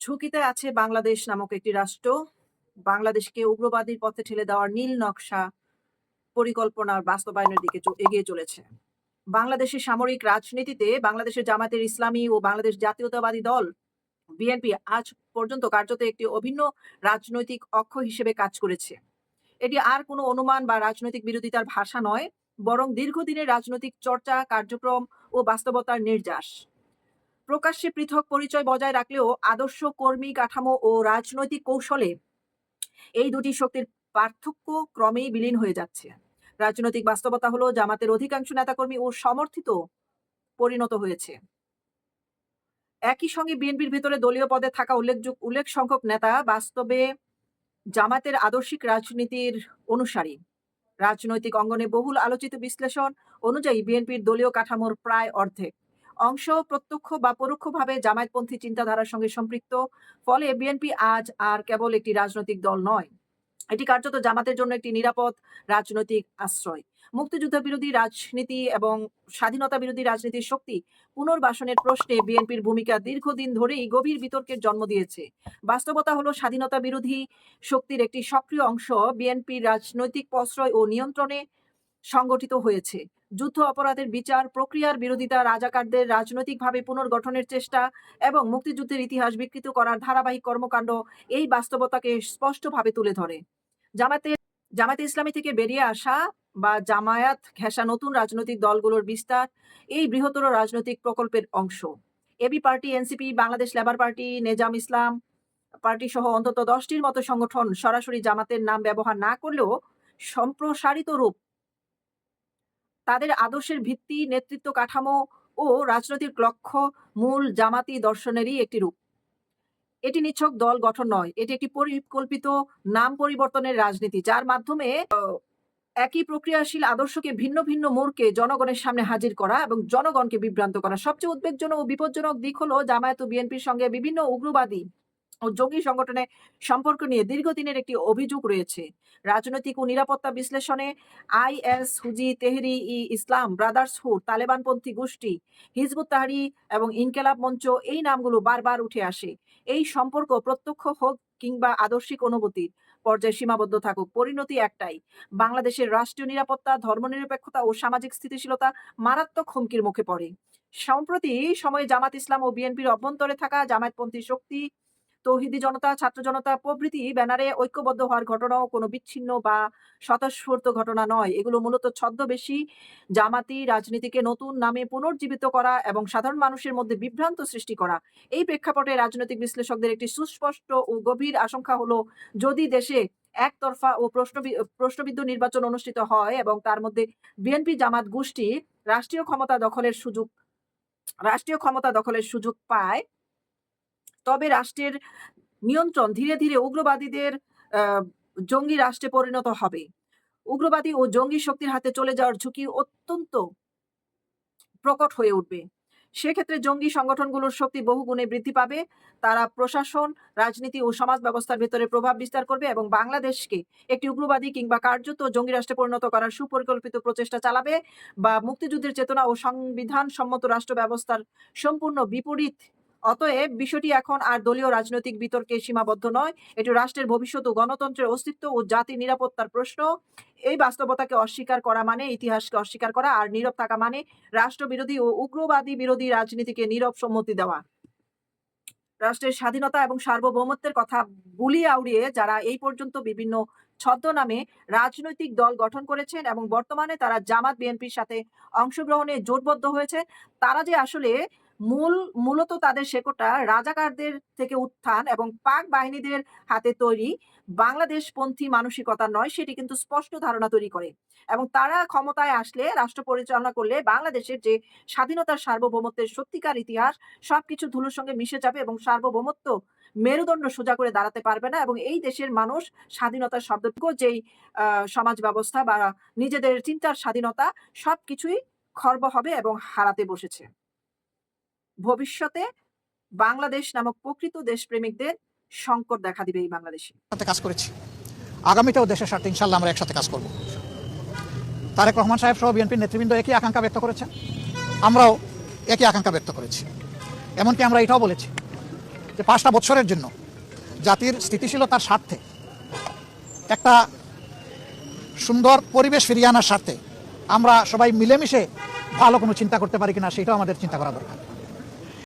ঝুঁকিতে আছে বাংলাদেশ নামক একটি রাষ্ট্র। বাংলাদেশকে উগ্রবাদীর পথে ঠেলে দেওয়ার নীল নকশা পরিকল্পনার বাস্তবায়নের দিকে এগিয়ে চলেছে। বাংলাদেশের সামরিক রাজনীতিতে বাংলাদেশের জামায়াতের ইসলামী ও বাংলাদেশ জাতীয়তাবাদী দল বিএনপি আজ পর্যন্ত কার্যত একটি অভিন্ন রাজনৈতিক অক্ষ হিসেবে কাজ করেছে। এটি আর কোনো অনুমান বা রাজনৈতিক বিরোধিতার ভাষা নয়, বরং দীর্ঘদিনের রাজনৈতিক চর্চা, কার্যক্রম ও বাস্তবতার নির্যাস। প্রকাশ্যে পৃথক পরিচয় বজায় রাখলেও আদর্শ, কর্মী কাঠামো ও রাজনৈতিক কৌশলে এই দুটি শক্তির পার্থক্য ক্রমেই বিলীন হয়ে যাচ্ছে। রাজনৈতিক বাস্তবতা হলো জামাতের অধিকাংশ নেতাকর্মী ও সমর্থিত পরিণত হয়েছে। একই সঙ্গে বিএনপির ভেতরে দলীয় পদে থাকা উল্লেখ সংখ্যক নেতা বাস্তবে জামাতের আদর্শিক রাজনীতির অনুসারী। রাজনৈতিক অঙ্গনে বহুল আলোচিত বিশ্লেষণ অনুযায়ী বিএনপির দলীয় কাঠামোর প্রায় অর্ধেক অংশ প্রত্যক্ষ বা পরোক্ষভাবে জামায়াতপন্থী চিন্তাধারার সঙ্গে সম্পৃক্ত। ফলে বিএনপি আজ আর কেবল একটি রাজনৈতিক দল নয়, এটি কার্যত জামাতের জন্য একটি নিরাপদ রাজনৈতিক আশ্রয়। মুক্তিযুদ্ধ বিরোধী রাজনীতি এবং স্বাধীনতা বিরোধী রাজনীতির শক্তি পুনর্বাসনের প্রশ্নে বিএনপির ভূমিকা দীর্ঘদিন ধরেই গভীর বিতর্কের জন্ম দিয়েছে। বাস্তবতা হলো স্বাধীনতা বিরোধী শক্তির একটি সক্রিয় অংশ বিএনপির রাজনৈতিক প্রশ্রয় ও নিয়ন্ত্রণে সংগঠিত হয়েছে। যুদ্ধ অপরাধের বিচার প্রক্রিয়ার বিরোধিতা, রাজাকারদের রাজনৈতিকভাবে পুনর্গঠনের চেষ্টা এবং মুক্তিযুদ্ধের ইতিহাস বিকৃত করার ধারাবাহিক কর্মকাণ্ড এই বাস্তবতাকে স্পষ্টভাবে তুলে ধরে। জামায়াতে ইসলামী থেকে বেরিয়ে আসা বা জামায়াত ঘেঁষা নতুন রাজনৈতিক দলগুলোর বিস্তার এই বৃহত্তর রাজনৈতিক প্রকল্পের অংশ। AB party, NCP, Bangladesh labour party, Nezam Islam party সহ অন্তত 10টির মতো সংগঠন সরাসরি জামাতের নাম ব্যবহার না করলেও সম্প্রসারিত রূপ তাদের আদর্শের ভিত্তি, নেতৃত্ব কাঠামো ও রাজনৈতিক লক্ষ্য মূল জামাতি দর্শনেরই একটি রূপ। এটি নিছক দল গঠন নয়, এটি একটি পরিকল্পিত নাম পরিবর্তনের রাজনীতি, যার মাধ্যমে একই প্রক্রিয়াশীল আদর্শকে ভিন্ন ভিন্ন মোড়কে জনগণের সামনে হাজির করা এবং জনগণকে বিভ্রান্ত করা। সবচেয়ে উদ্বেগজনক ও বিপজ্জনক দিক হলো জামায়াত ও বিএনপির সঙ্গে বিভিন্ন উগ্রবাদী ও জঙ্গি সংগঠনের সম্পর্ক নিয়ে দীর্ঘদিনের একটি অভিযোগ রয়েছে। রাজনৈতিক ও নিরাপত্তা বিশ্লেষণে আইএস, হুজি, তেহরি ই ইসলাম ব্রাদার্সহুড, তালেবানপন্থী গোষ্ঠী, হিজবুত তাহরির এবং ইনকেলাব মঞ্চ এই নামগুলো বারবার উঠে আসে। এই সম্পর্ক প্রত্যক্ষ হোক কিংবা আদর্শিক অনুভূতির পর্যায়ে সীমাবদ্ধ থাকুক, পরিণতি একটাই: বাংলাদেশের রাষ্ট্রীয় নিরাপত্তা, ধর্মনিরপেক্ষতা ও সামাজিক স্থিতিশীলতা মারাত্মক হুমকির মুখে পড়ে। সম্প্রতি সময়ে জামাত ইসলাম ও বিএনপির অভ্যন্তরে থাকা জামায়াতপন্থী শক্তি, তৌহিদি জনতা, ছাত্র জনতা প্রভৃতি ব্যানারে ঐক্যবদ্ধ হওয়ার ঘটনাও কোনো বিচ্ছিন্ন বা স্বতঃস্ফূর্ত ঘটনা নয়। এগুলো মূলত ছদ্মবেশী জামাতি রাজনীতিকে নতুন নামে পুনর্জীবিত করা এবং সাধারণ মানুষের মধ্যে বিভ্রান্ত সৃষ্টি করা। এই প্রেক্ষাপটে রাজনৈতিক বিশ্লেষকদের একটি সুস্পষ্ট ও গভীর আশঙ্কা হলো, যদি দেশে একতরফা ও প্রশ্নবিদ্ধ নির্বাচন অনুষ্ঠিত হয় এবং তার মধ্যে বিএনপি জামাত গোষ্ঠী রাষ্ট্রীয় ক্ষমতা দখলের সুযোগ পায়, তবে রাষ্ট্রের নিয়ন্ত্রণ ধীরে ধীরে উগ্রবাদীদের জঙ্গি রাষ্ট্রে পরিণত হবে। উগ্রবাদী ও জঙ্গি শক্তির হাতে চলে যাওয়ার ঝুঁকি অত্যন্ত প্রকট হয়ে উঠবে। সেক্ষেত্রে জঙ্গি সংগঠনগুলোর শক্তি বহুগুণে বৃদ্ধি পাবে। তারা প্রশাসন, রাজনীতি ও সমাজ ব্যবস্থার ভেতরে প্রভাব বিস্তার করবে এবং বাংলাদেশকে একটি উগ্রবাদী কিংবা কার্যত জঙ্গি রাষ্ট্রে পরিণত করার সুপরিকল্পিত প্রচেষ্টা চালাবে, বা মুক্তিযুদ্ধের চেতনা ও সংবিধান সম্মত রাষ্ট্র ব্যবস্থার সম্পূর্ণ বিপরীত। অতএব বিষয়টি এখন আর দলীয় রাজনৈতিক বিতর্কে সীমাবদ্ধ নয়, এটি রাষ্ট্রের ভবিষ্যৎ ও গণতন্ত্রের অস্তিত্ব ও জাতির নিরাপত্তার প্রশ্ন। এই বাস্তবতাকে অস্বীকার করা মানে ইতিহাসকে অস্বীকার করা, আর নীরব থাকা মানে রাষ্ট্রবিরোধী ও উগ্রবাদী বিরোধী রাজনীতিকে নীরব সম্মতি দেওয়া। রাষ্ট্রের স্বাধীনতা এবং সার্বভৌমত্বের কথা ভুলিয়ে আউড়িয়ে যারা এই পর্যন্ত বিভিন্ন ছদ্মনামে রাজনৈতিক দল গঠন করেছেন এবং বর্তমানে তারা জামাত বিএনপির সাথে অংশগ্রহণে জোটবদ্ধ হয়েছে, তারা যে আসলে মূলত তাদের শেকড়টা রাজাকারদের থেকে উত্থান এবং পাক বাহিনীদের হাতে তৈরি বাংলাদেশপন্থী মানসিকতা নয়, সেটি কিন্তু স্পষ্ট ধারণা তৈরি করে। এবং তারা ক্ষমতায় আসলে, রাষ্ট্র পরিচালনা করলে বাংলাদেশের যে স্বাধীনতার সার্বভৌমত্বের সত্যিকার ইতিহাস সবকিছু ধুলোর সঙ্গে মিশে যাবে এবং সার্বভৌমত্ব মেরুদণ্ড সোজা করে দাঁড়াতে পারবে না, এবং এই দেশের মানুষ স্বাধীনতার শব্দটুকু, যেই সমাজ ব্যবস্থা বা নিজেদের চিন্তার স্বাধীনতা, সবকিছুই খর্ব হবে এবং হারাতে বসেছে। ভবিষ্যতে বাংলাদেশ নামক প্রকৃত দেশপ্রেমিকদের সংকট দেখা দিবে এই বাংলাদেশে। কাজ করেছি, আগামীতেও দেশের স্বার্থে ইনশাল্লাহ আমরা একসাথে কাজ করব। তারেক রহমান সাহেব সহ বিএনপির নেতৃবৃন্দ একই আকাঙ্ক্ষা ব্যক্ত করেছেন, আমরাও একই আকাঙ্ক্ষা ব্যক্ত করেছি। এমনকি আমরা এটাও বলেছি যে 5টা বছরের জন্য জাতির স্থিতিশীলতার স্বার্থে একটা সুন্দর পরিবেশ ফিরিয়ে আনার স্বার্থে আমরা সবাই মিলেমিশে ভালো কোনো চিন্তা করতে পারি কিনা সেটাও আমাদের চিন্তা করা দরকার।